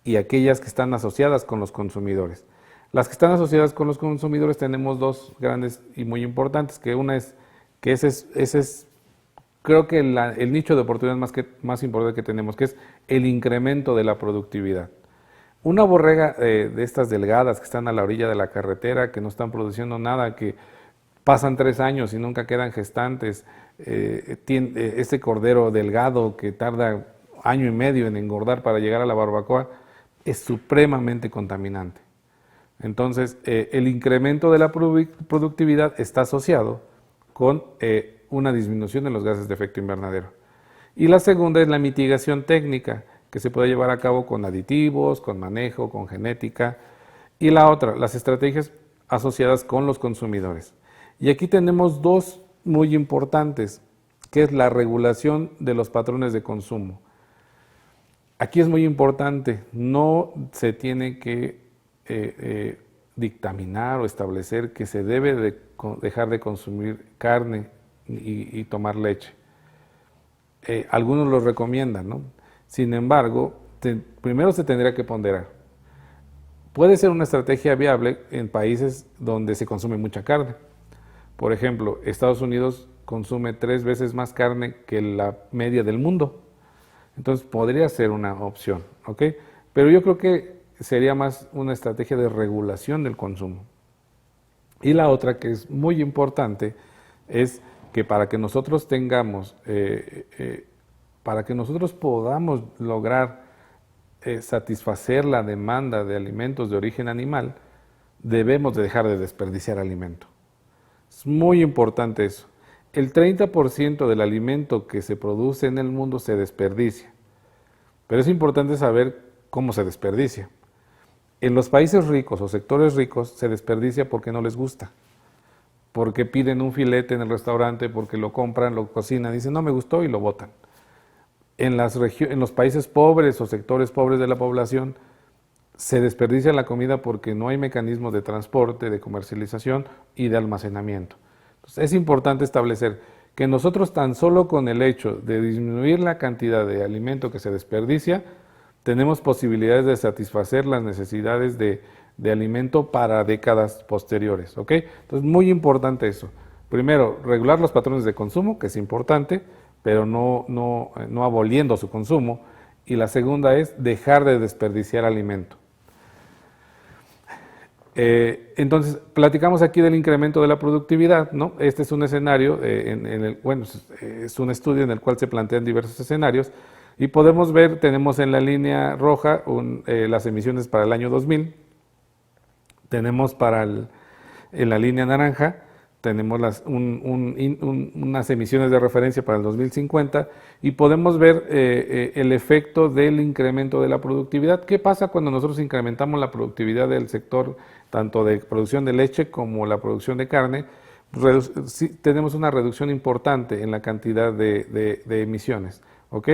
y aquellas que están asociadas con los consumidores. Las que están asociadas con los consumidores tenemos dos grandes y muy importantes, que una es que ese es creo que el nicho de oportunidad más importante que tenemos, que es el incremento de la productividad. Una borrega de estas delgadas que están a la orilla de la carretera, que no están produciendo nada, que pasan 3 años y nunca quedan gestantes, este cordero delgado que tarda 1 año y medio en engordar para llegar a la barbacoa, es supremamente contaminante. Entonces, el incremento de la productividad está asociado con una disminución de los gases de efecto invernadero. Y la segunda es la mitigación técnica, que se puede llevar a cabo con aditivos, con manejo, con genética. Y la otra, las estrategias asociadas con los consumidores. Y aquí tenemos dos muy importantes, que es la regulación de los patrones de consumo. Aquí es muy importante, no se tiene que dictaminar o establecer que se debe dejar de consumir carne y tomar leche. Algunos lo recomiendan, ¿no? Sin embargo, primero se tendría que ponderar. Puede ser una estrategia viable en países donde se consume mucha carne. Por ejemplo, Estados Unidos consume 3 veces más carne que la media del mundo. Entonces podría ser una opción, ¿ok? Pero yo creo que sería más una estrategia de regulación del consumo. Y la otra, que es muy importante, es que para que nosotros tengamos, para que nosotros podamos lograr satisfacer la demanda de alimentos de origen animal, debemos de dejar de desperdiciar alimento. Es muy importante eso. El 30% del alimento que se produce en el mundo se desperdicia, pero es importante saber cómo se desperdicia. En los países ricos o sectores ricos se desperdicia porque no les gusta, porque piden un filete en el restaurante, porque lo compran, lo cocinan, dicen no me gustó y lo botan. En los países pobres o sectores pobres de la población se desperdicia la comida porque no hay mecanismos de transporte, de comercialización y de almacenamiento. Entonces, es importante establecer que nosotros tan solo con el hecho de disminuir la cantidad de alimento que se desperdicia, tenemos posibilidades de satisfacer las necesidades de alimento para décadas posteriores, ¿ok? Entonces, muy importante eso. Primero, regular los patrones de consumo, que es importante, pero no aboliendo su consumo. Y la segunda es dejar de desperdiciar alimento. Entonces, platicamos aquí del incremento de la productividad, ¿no? Este es un escenario, es un estudio en el cual se plantean diversos escenarios y podemos ver, tenemos en la línea roja las emisiones para el año 2000, tenemos en la línea naranja, tenemos unas emisiones de referencia para el 2050 y podemos ver el efecto del incremento de la productividad. ¿Qué pasa cuando nosotros incrementamos la productividad del sector, tanto de producción de leche como la producción de carne? Sí, tenemos una reducción importante en la cantidad de emisiones, ¿ok?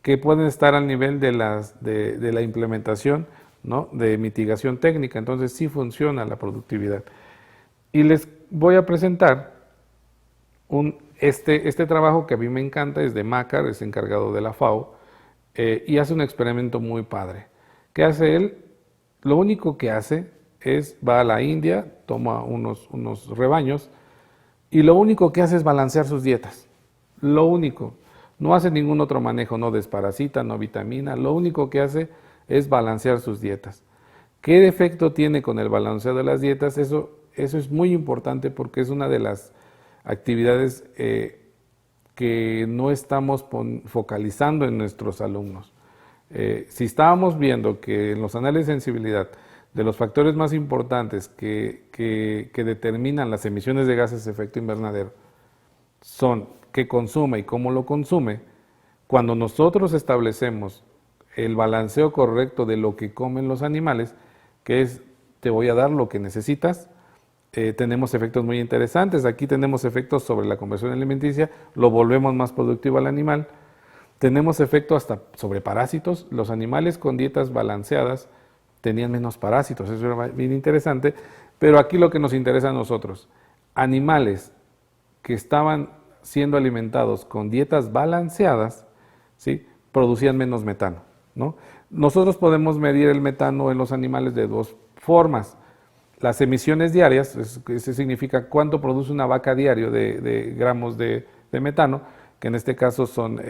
Que pueden estar al nivel de la implementación, ¿no?, de mitigación técnica. Entonces sí funciona la productividad. Y les voy a presentar este trabajo que a mí me encanta, es de Macar, es encargado de la FAO, y hace un experimento muy padre. ¿Qué hace él? Lo único que hace es, va a la India, toma unos rebaños, y lo único que hace es balancear sus dietas. Lo único. No hace ningún otro manejo, no desparasita, no vitamina, lo único que hace es balancear sus dietas. ¿Qué efecto tiene con el balanceo de las dietas? Eso es muy importante porque es una de las actividades que no estamos focalizando en nuestros alumnos. Si estábamos viendo que en los análisis de sensibilidad de los factores más importantes que determinan las emisiones de gases de efecto invernadero son qué consume y cómo lo consume, cuando nosotros establecemos el balanceo correcto de lo que comen los animales, que es te voy a dar lo que necesitas, tenemos efectos muy interesantes. Aquí tenemos efectos sobre la conversión alimenticia, lo volvemos más productivo al animal. Tenemos efecto hasta sobre parásitos. Los animales con dietas balanceadas tenían menos parásitos, eso era bien interesante. Pero aquí lo que nos interesa a nosotros, animales que estaban siendo alimentados con dietas balanceadas, ¿sí?, producían menos metano, ¿no? Nosotros podemos medir el metano en los animales de dos formas. Las emisiones diarias, eso significa cuánto produce una vaca diario de gramos de metano, que en este caso son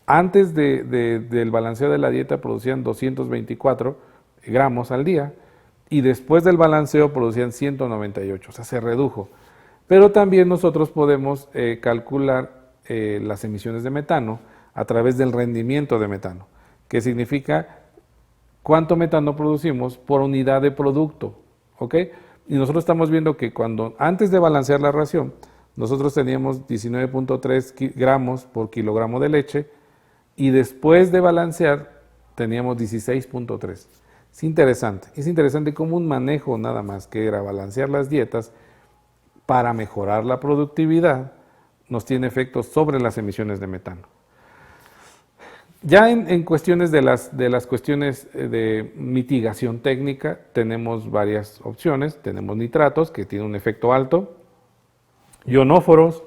antes del balanceo de la dieta producían 224 gramos al día y después del balanceo producían 198, o sea, se redujo. Pero también nosotros podemos calcular las emisiones de metano a través del rendimiento de metano, que significa cuánto metano producimos por unidad de producto, ¿ok? Y nosotros estamos viendo que antes de balancear la ración, nosotros teníamos 19.3 gramos por kilogramo de leche y después de balancear teníamos 16.3. Es interesante como un manejo nada más, que era balancear las dietas para mejorar la productividad, nos tiene efectos sobre las emisiones de metano. Ya en cuestiones de las cuestiones de mitigación técnica, tenemos varias opciones. Tenemos nitratos, que tienen un efecto alto, ionóforos,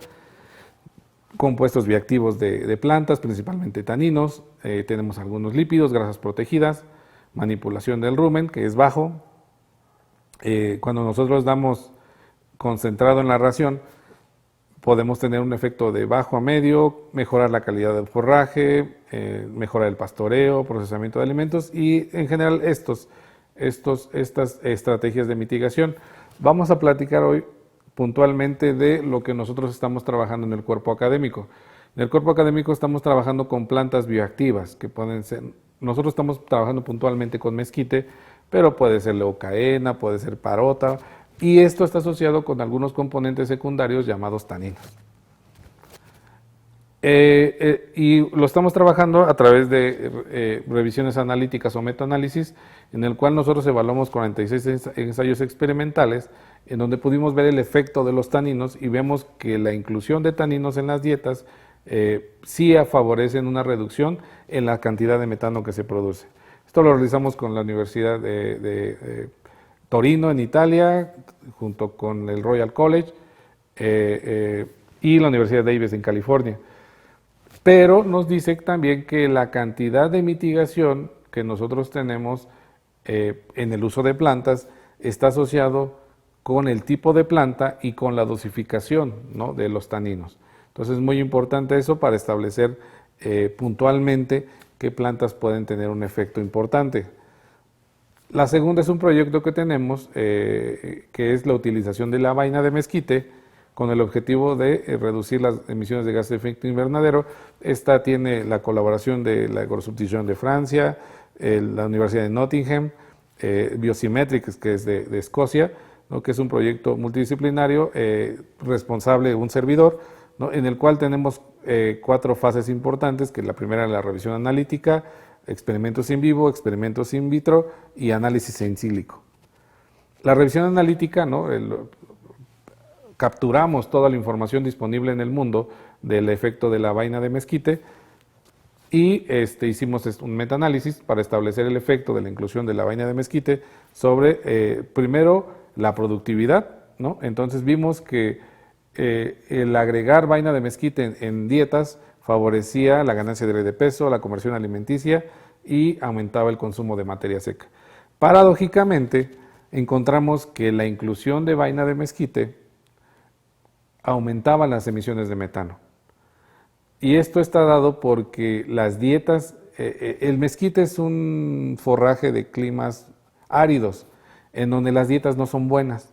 compuestos bioactivos de plantas, principalmente taninos, tenemos algunos lípidos, grasas protegidas, manipulación del rumen, que es bajo. Cuando nosotros damos concentrado en la ración, podemos tener un efecto de bajo a medio, mejorar la calidad del forraje, mejorar el pastoreo, procesamiento de alimentos y en general estas estrategias de mitigación. Vamos a platicar hoy puntualmente de lo que nosotros estamos trabajando en el cuerpo académico. En el cuerpo académico estamos trabajando con plantas bioactivas, que pueden ser, nosotros estamos trabajando puntualmente con mezquite, pero puede ser leucaena, puede ser parota, y esto está asociado con algunos componentes secundarios llamados taninos. Y lo estamos trabajando a través de revisiones analíticas o metaanálisis, en el cual nosotros evaluamos 46 ensayos experimentales, en donde pudimos ver el efecto de los taninos y vemos que la inclusión de taninos en las dietas sí favorecen una reducción en la cantidad de metano que se produce. Esto lo realizamos con la Universidad de Torino en Italia, junto con el Royal College y la Universidad de Davis en California. Pero nos dice también que la cantidad de mitigación que nosotros tenemos en el uso de plantas está asociado con el tipo de planta y con la dosificación, ¿no?, de los taninos. Entonces es muy importante eso para establecer puntualmente qué plantas pueden tener un efecto importante. La segunda es un proyecto que tenemos, que es la utilización de la vaina de mezquite con el objetivo de reducir las emisiones de gases de efecto invernadero. Esta tiene la colaboración de la Agrosubdivision de Francia, la Universidad de Nottingham, Biosymmetrics, que es de Escocia, ¿no?, que es un proyecto multidisciplinario responsable de un servidor, ¿no?, en el cual tenemos 4 fases importantes, que la primera es la revisión analítica, experimentos in vivo, experimentos in vitro y análisis en sílico. La revisión analítica, ¿no?, capturamos toda la información disponible en el mundo del efecto de la vaina de mezquite y hicimos un metaanálisis para establecer el efecto de la inclusión de la vaina de mezquite sobre, primero, la productividad, ¿no? Entonces vimos que el agregar vaina de mezquite en dietas favorecía la ganancia de peso, la conversión alimenticia y aumentaba el consumo de materia seca. Paradójicamente, encontramos que la inclusión de vaina de mezquite aumentaba las emisiones de metano. Y esto está dado porque las dietas, el mezquite es un forraje de climas áridos, en donde las dietas no son buenas.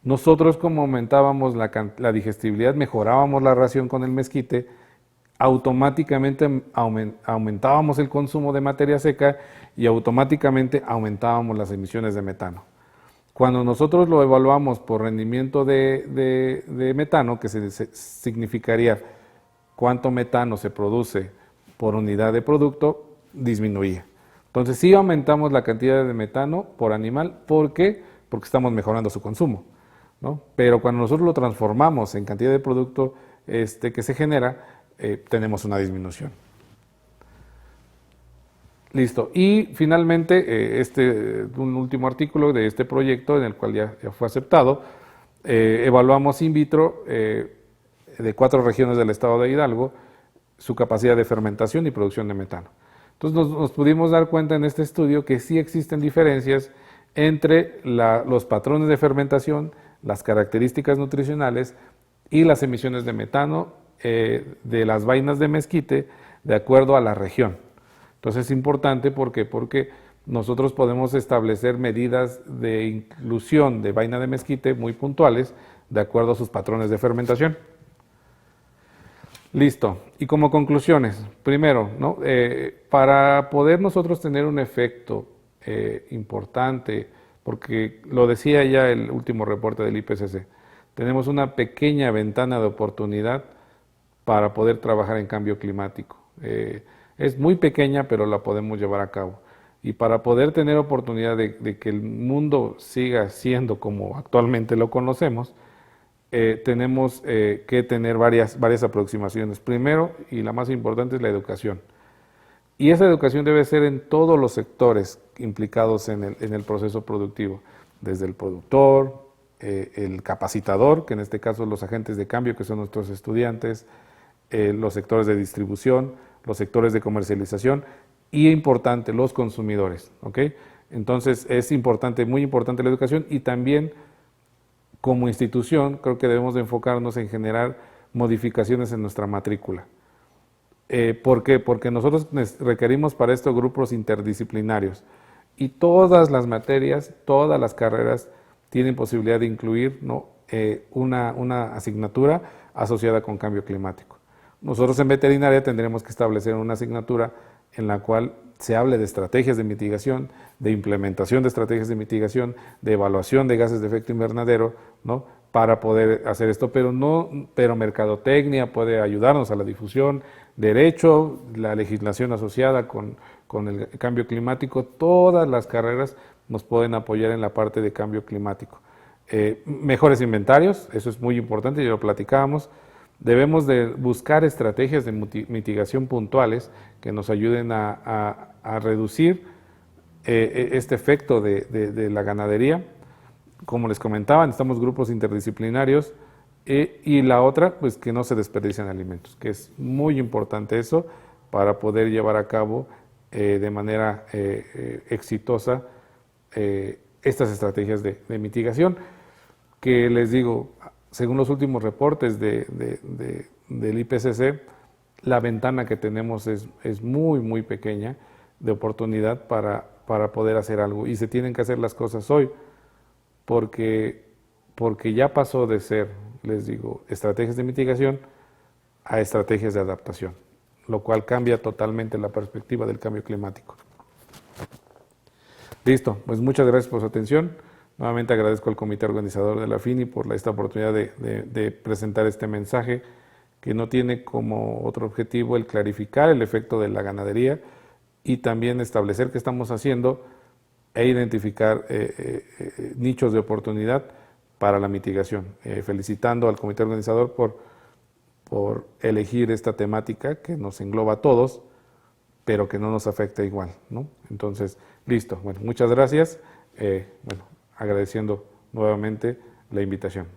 Nosotros, como aumentábamos la digestibilidad, mejorábamos la ración con el mezquite, automáticamente aumentábamos el consumo de materia seca y automáticamente aumentábamos las emisiones de metano. Cuando nosotros lo evaluamos por rendimiento de metano, que significaría cuánto metano se produce por unidad de producto, disminuía. Entonces sí aumentamos la cantidad de metano por animal. ¿Por qué? Porque estamos mejorando su consumo, ¿no? Pero cuando nosotros lo transformamos en cantidad de producto que se genera, tenemos una disminución. Listo. Y finalmente, un último artículo de este proyecto, en el cual ya fue aceptado, evaluamos in vitro de 4 regiones del estado de Hidalgo su capacidad de fermentación y producción de metano. Entonces nos pudimos dar cuenta en este estudio que sí existen diferencias entre los patrones de fermentación, las características nutricionales y las emisiones de metano de las vainas de mezquite de acuerdo a la región. Entonces es importante porque nosotros podemos establecer medidas de inclusión de vaina de mezquite muy puntuales de acuerdo a sus patrones de fermentación. Listo. Y como conclusiones, primero, ¿no? Para poder nosotros tener un efecto importante, porque lo decía ya el último reporte del IPCC, tenemos una pequeña ventana de oportunidad para poder trabajar en cambio climático. Es muy pequeña, pero la podemos llevar a cabo. Y para poder tener oportunidad de que el mundo siga siendo como actualmente lo conocemos, tenemos que tener varias aproximaciones. Primero, y la más importante, es la educación. Y esa educación debe ser en todos los sectores implicados en el proceso productivo, desde el productor, el capacitador, que en este caso los agentes de cambio, que son nuestros estudiantes, los sectores de distribución, los sectores de comercialización y, importante, los consumidores. ¿Okay? Entonces es importante, muy importante la educación, y también como institución creo que debemos de enfocarnos en generar modificaciones en nuestra matrícula. ¿Por qué? Porque nosotros requerimos para esto grupos interdisciplinarios y todas las materias, todas las carreras tienen posibilidad de incluir, ¿no? una asignatura asociada con cambio climático. Nosotros en veterinaria tendremos que establecer una asignatura en la cual se hable de estrategias de mitigación, de implementación de estrategias de mitigación, de evaluación de gases de efecto invernadero, ¿no? Para poder hacer esto, pero mercadotecnia puede ayudarnos a la difusión, derecho, la legislación asociada con el cambio climático, todas las carreras nos pueden apoyar en la parte de cambio climático. Mejores inventarios, eso es muy importante, ya lo platicábamos. Debemos de buscar estrategias de mitigación puntuales que nos ayuden a reducir este efecto de la ganadería. Como les comentaba, necesitamos grupos interdisciplinarios y la otra, pues que no se desperdicien alimentos, que es muy importante eso para poder llevar a cabo de manera exitosa estas estrategias de mitigación, que les digo, según los últimos reportes del IPCC, la ventana que tenemos es muy, muy pequeña de oportunidad para poder hacer algo. Y se tienen que hacer las cosas hoy, porque ya pasó de ser, les digo, estrategias de mitigación a estrategias de adaptación, lo cual cambia totalmente la perspectiva del cambio climático. Listo, pues muchas gracias por su atención. Nuevamente agradezco al comité organizador de la FINI por esta oportunidad de presentar este mensaje, que no tiene como otro objetivo el clarificar el efecto de la ganadería y también establecer qué estamos haciendo e identificar nichos de oportunidad para la mitigación. Felicitando al comité organizador por elegir esta temática que nos engloba a todos, pero que no nos afecta igual, ¿no? Entonces, listo. Bueno, muchas gracias. Agradeciendo nuevamente la invitación.